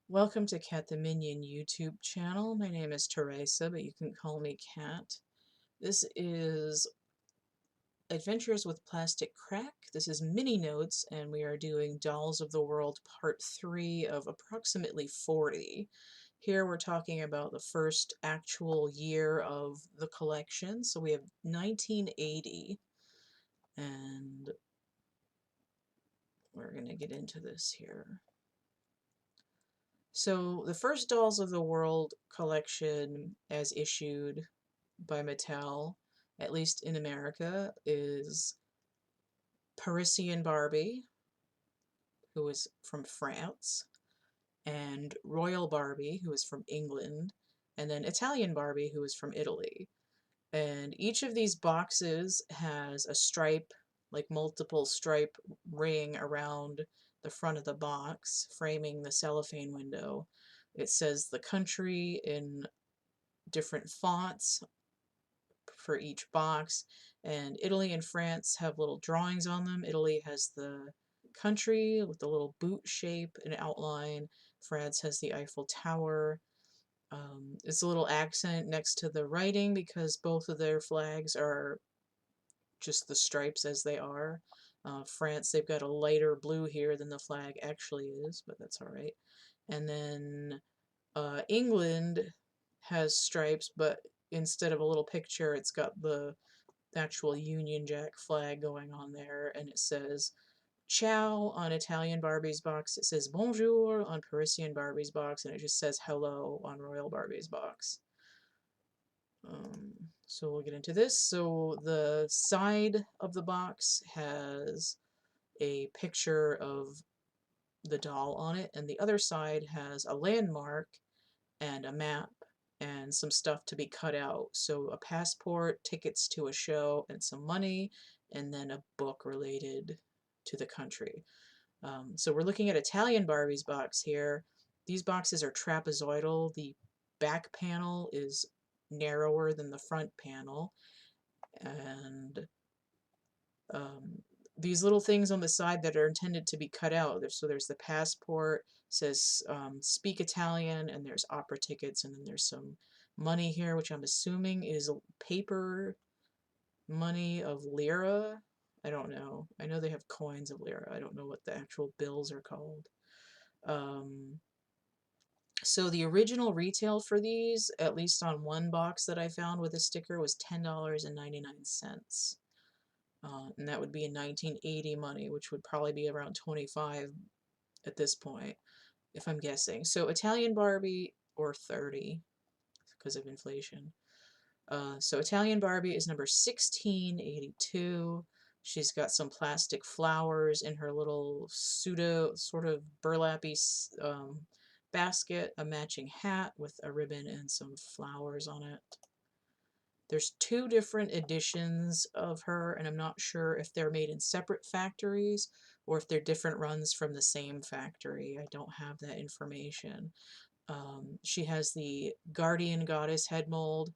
Welcome to CATtheMinion YouTube channel. My name is Teresa, but you can call me Cat. This is Adventures with Plastic Crack. This is mini notes, and we are doing Dolls of the World Part 3 of approximately 40. Here we're talking about the first actual year of the collection. So we have 1980, and we're going to get into this here. So the first Dolls of the World collection as issued by Mattel, at least in America, is Parisian Barbie, who is from France, and Royal Barbie, who is from England, and then Italian Barbie, who is from Italy. And each of these boxes has a stripe, like multiple stripe ring around the front of the box, framing the cellophane window. It says the country in different fonts for each box, and Italy and France have little drawings on them. Italy has the country with the little boot shape and outline. France has the Eiffel Tower. It's a little accent next to the writing because both of their flags are just the stripes as they are. France, they've got a lighter blue here than the flag actually is, but that's all right. And then England has stripes, but instead of a little picture, it's got the actual Union Jack flag going on there, and it says ciao on Italian Barbie's box. It says bonjour on Parisian Barbie's box, and it just says hello on Royal Barbie's box. So we'll get into this. So the side of the box has a picture of the doll on it, and the other side has a landmark and a map and some stuff to be cut out. So a passport, tickets to a show, and some money, and then a book related to the country. So we're looking at Italian Barbie's box here. These boxes are trapezoidal. The back panel is narrower than the front panel, and these little things on the side that are intended to be cut out. So there's the passport, says speak Italian, and there's opera tickets, and then there's some money here, which I'm assuming is paper money of lira. I don't know. I know they have coins of lira. I don't know what the actual bills are called. So the original retail for these, at least on one box that I found with a sticker, was $10.99. And that would be in 1980 money, which would probably be around 25 at this point, if I'm guessing. So Italian Barbie, or 30, because of inflation. So Italian Barbie is number 1682. She's got some plastic flowers in her little pseudo sort of burlappy basket, a matching hat with a ribbon and some flowers on it. There's two different editions of her, and I'm not sure if they're made in separate factories or if they're different runs from the same factory. I don't have that information. She has the Guardian Goddess head mold.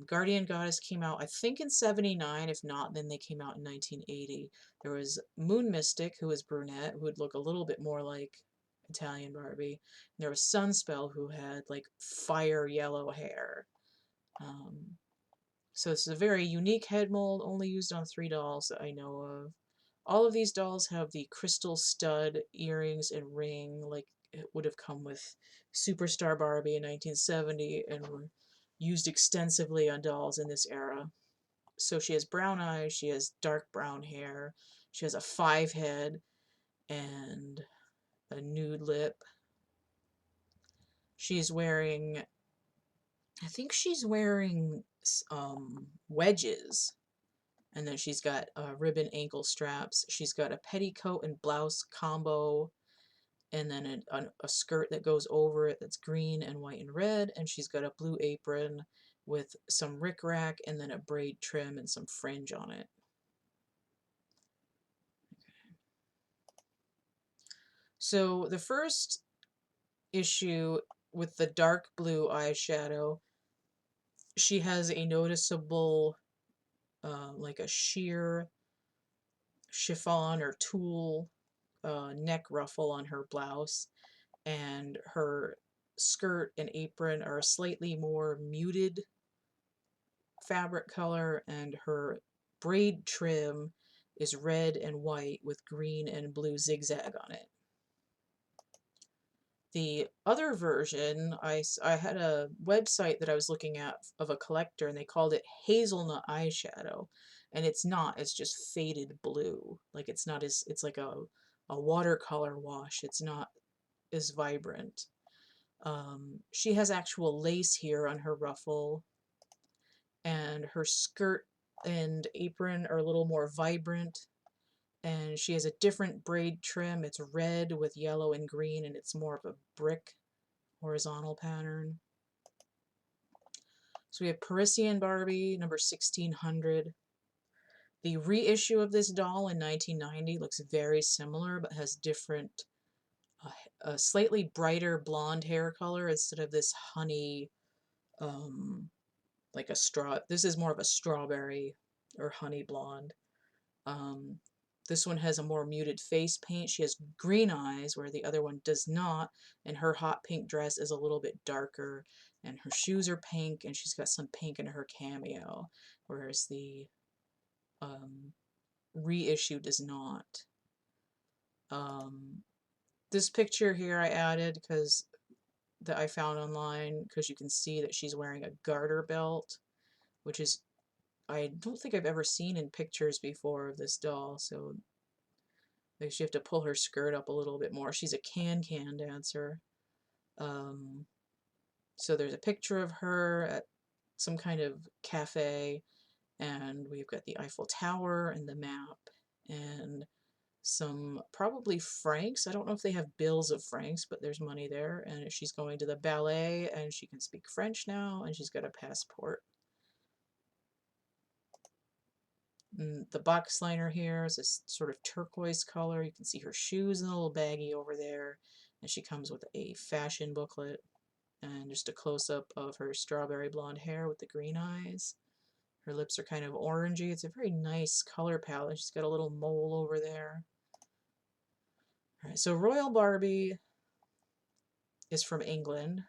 Guardian Goddess came out, I think, in 79. If not, then they came out in 1980. There was Moon Mystic, who was brunette, who would look a little bit more like Italian Barbie. And there was Sunspell, who had like fire yellow hair. So this is a very unique head mold, only used on 3 dolls that I know of. All of these dolls have the crystal stud earrings and ring, like it would have come with Superstar Barbie in 1970 and were used extensively on dolls in this era. So she has brown eyes, she has dark brown hair, she has a 5 head and a nude lip. She's wearing, I think she's wearing wedges, and then she's got ribbon ankle straps. She's got a petticoat and blouse combo, and then a skirt that goes over it that's green and white and red, and she's got a blue apron with some rickrack and then a braid trim and some fringe on it. So the first issue with the dark blue eyeshadow, she has a noticeable like a sheer chiffon or tulle neck ruffle on her blouse, and her skirt and apron are a slightly more muted fabric color, and her braid trim is red and white with green and blue zigzag on it. The other version, I had a website that I was looking at of a collector, and they called it hazelnut eyeshadow, and it's not, it's just faded blue. Like it's not as, it's like a watercolor wash. It's not as vibrant. She has actual lace here on her ruffle, and her skirt and apron are a little more vibrant, and she has a different braid trim. It's red with yellow and green, and it's more of a brick horizontal pattern. So we have Parisian Barbie, number 1600. The reissue of this doll in 1990 looks very similar, but has different, a slightly brighter blonde hair color instead of this honey, like a straw. This is more of a strawberry or honey blonde. Um, this one has a more muted face paint. She has green eyes where the other one does not, and her hot pink dress is a little bit darker, and her shoes are pink, and she's got some pink in her cameo, whereas the reissue does not. This picture here I added because that I found online, because you can see that she's wearing a garter belt, which is, I don't think I've ever seen in pictures before of this doll, so you have to pull her skirt up a little bit more. She's a can-can dancer. So there's a picture of her at some kind of cafe, and we've got the Eiffel Tower and the map, and some probably francs. I don't know if they have bills of francs, but there's money there, and she's going to the ballet, and she can speak French now, and she's got a passport. And the box liner here is this sort of turquoise color. You can see her shoes in a little baggie over there, and she comes with a fashion booklet and just a close-up of her strawberry blonde hair with the green eyes. Her lips are kind of orangey. It's a very nice color palette. She's got a little mole over there. All right, so Royal Barbie is from England,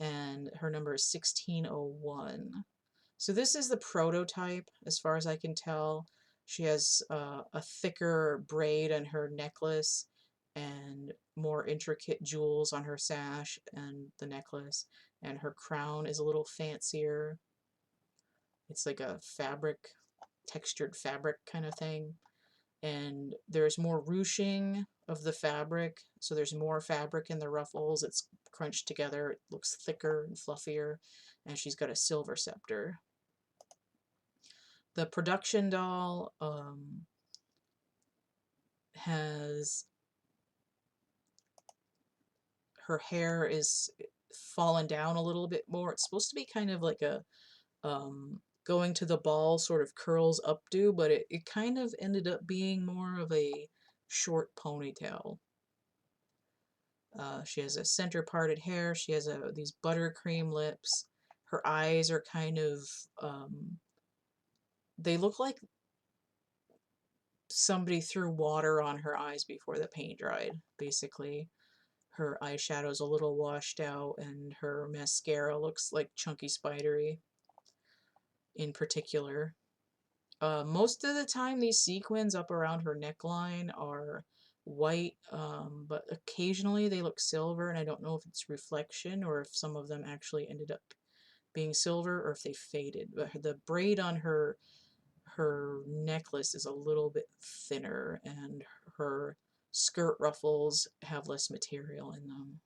and her number is 1601. So this is the prototype, as far as I can tell. She has a thicker braid on her necklace and more intricate jewels on her sash and the necklace, and her crown is a little fancier. It's like a fabric, textured fabric kind of thing. And there's more ruching of the fabric, so there's more fabric in the ruffles. It's crunched together, it looks thicker and fluffier, and she's got a silver scepter. The production doll has, her hair is fallen down a little bit more. It's supposed to be kind of like a going to the ball sort of curls updo, but it kind of ended up being more of a short ponytail. She has a center parted hair. She has these buttercream lips. Her eyes are kind of, they look like somebody threw water on her eyes before the paint dried, basically. Her eyeshadow's a little washed out, and her mascara looks like chunky spidery in particular. Most of the time, these sequins up around her neckline are white, but occasionally they look silver, and I don't know if it's reflection or if some of them actually ended up being silver or if they faded. But the braid on her necklace is a little bit thinner, and her skirt ruffles have less material in them.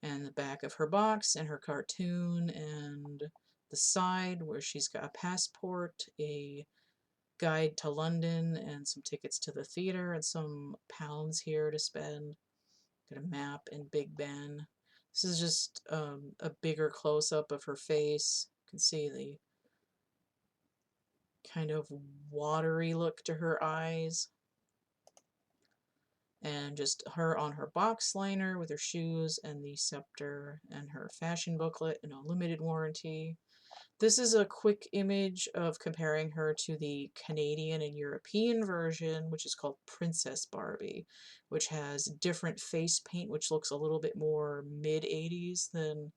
And the back of her box and her cartoon, and the side where she's got a passport, a guide to London, and some tickets to the theater, and some pounds here to spend. Got a map and Big Ben. This is just a bigger close-up of her face. You can see the kind of watery look to her eyes. And just her on her box liner with her shoes and the scepter and her fashion booklet and a limited warranty. This is a quick image of comparing her to the Canadian and European version, which is called Princess Barbie, which has different face paint, which looks a little bit more mid-80s than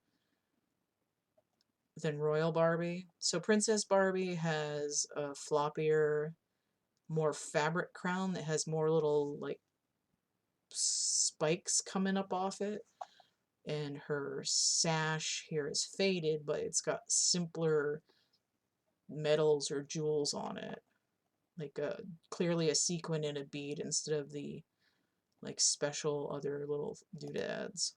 Royal Barbie. So Princess Barbie has a floppier, more fabric crown that has more little like spikes coming up off it. And her sash here is faded, but it's got simpler metals or jewels on it. Like clearly a sequin and a bead instead of the like special other little doodads.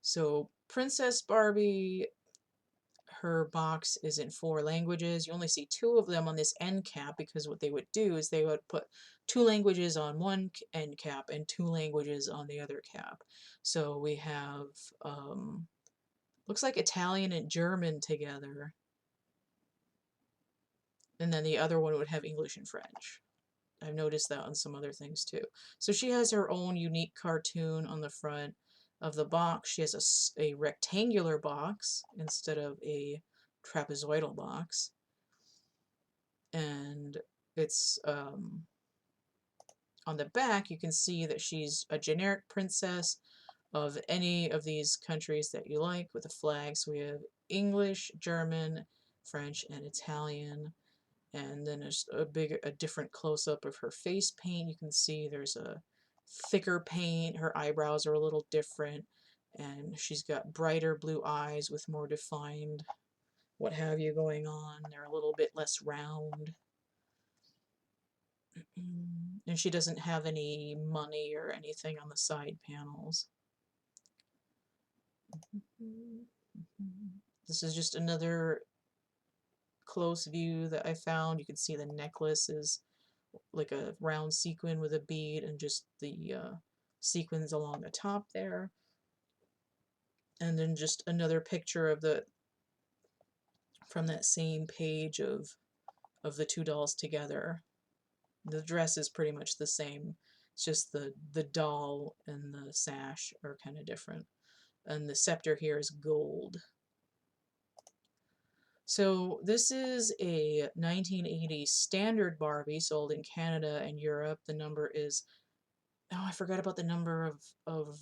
So Princess Barbie, her box is in 4 languages. You only see 2 of them on this end cap because what they would do is they would put 2 languages on one end cap and 2 languages on the other cap. So we have, looks like Italian and German together. And then the other one would have English and French. I've noticed that on some other things too. So she has her own unique cartoon on the front of the box. She has a rectangular box instead of a trapezoidal box. And it's on the back, you can see that she's a generic princess of any of these countries that you like with a flag. So we have English, German, French, and Italian. And then there's a different close-up of her face paint. You can see there's a thicker paint. Her eyebrows are a little different. And she's got brighter blue eyes with more defined what have you going on. They're a little bit less round. And she doesn't have any money or anything on the side panels. This is just another close view that I found. You can see the necklace is like a round sequin with a bead and just the sequins along the top there. And then just another picture of from that same page of the 2 dolls together. The dress is pretty much the same. It's just the doll and the sash are kind of different. And the scepter here is gold. So this is a 1980 Standard Barbie sold in Canada and Europe. The number is, oh, I forgot about the number of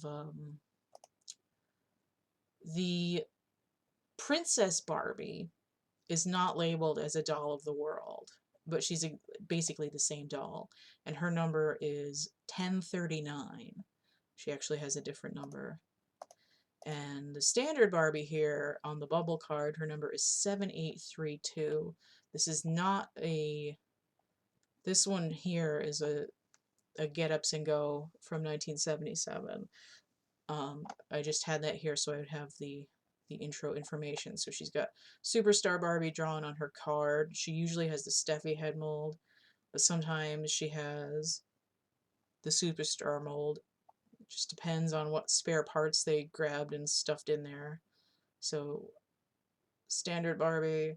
the Princess Barbie is not labeled as a doll of the world, but she's basically the same doll, and her number is 1039. She actually has a different number. And the Standard Barbie here on the bubble card, her number is 7832. This is not a, this one here is a Get Ups and Go from 1977. I just had that here so I would have the intro information. So she's got Superstar Barbie drawn on her card. She usually has the Steffi head mold, but sometimes she has the Superstar mold. It just depends on what spare parts they grabbed and stuffed in there. So Standard Barbie.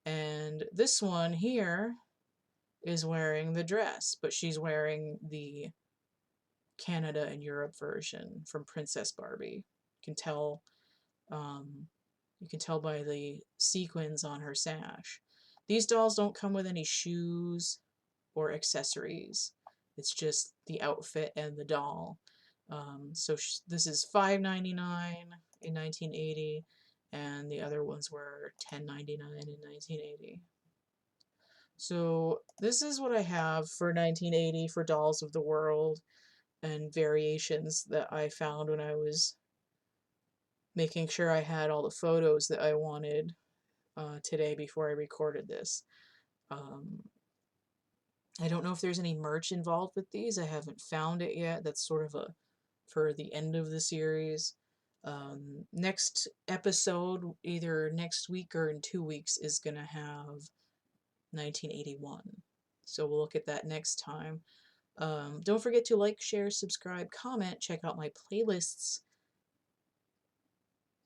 And this one here is wearing the dress, but she's wearing the Canada and Europe version from Princess Barbie. You can tell by the sequins on her sash. These dolls don't come with any shoes or accessories. It's just the outfit and the doll. So this is $5.99 in 1980, and the other ones were $10.99 in 1980. So this is what I have for 1980 for Dolls of the World and variations that I found when I was making sure I had all the photos that I wanted today before I recorded this. I don't know if there's any merch involved with these. I haven't found it yet. That's sort of for the end of the series. Next episode, either next week or in 2 weeks, is going to have 1981. So we'll look at that next time. Don't forget to like, share, subscribe, comment, check out my playlists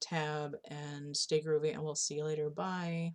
tab, and stay groovy, and we'll see you later. Bye.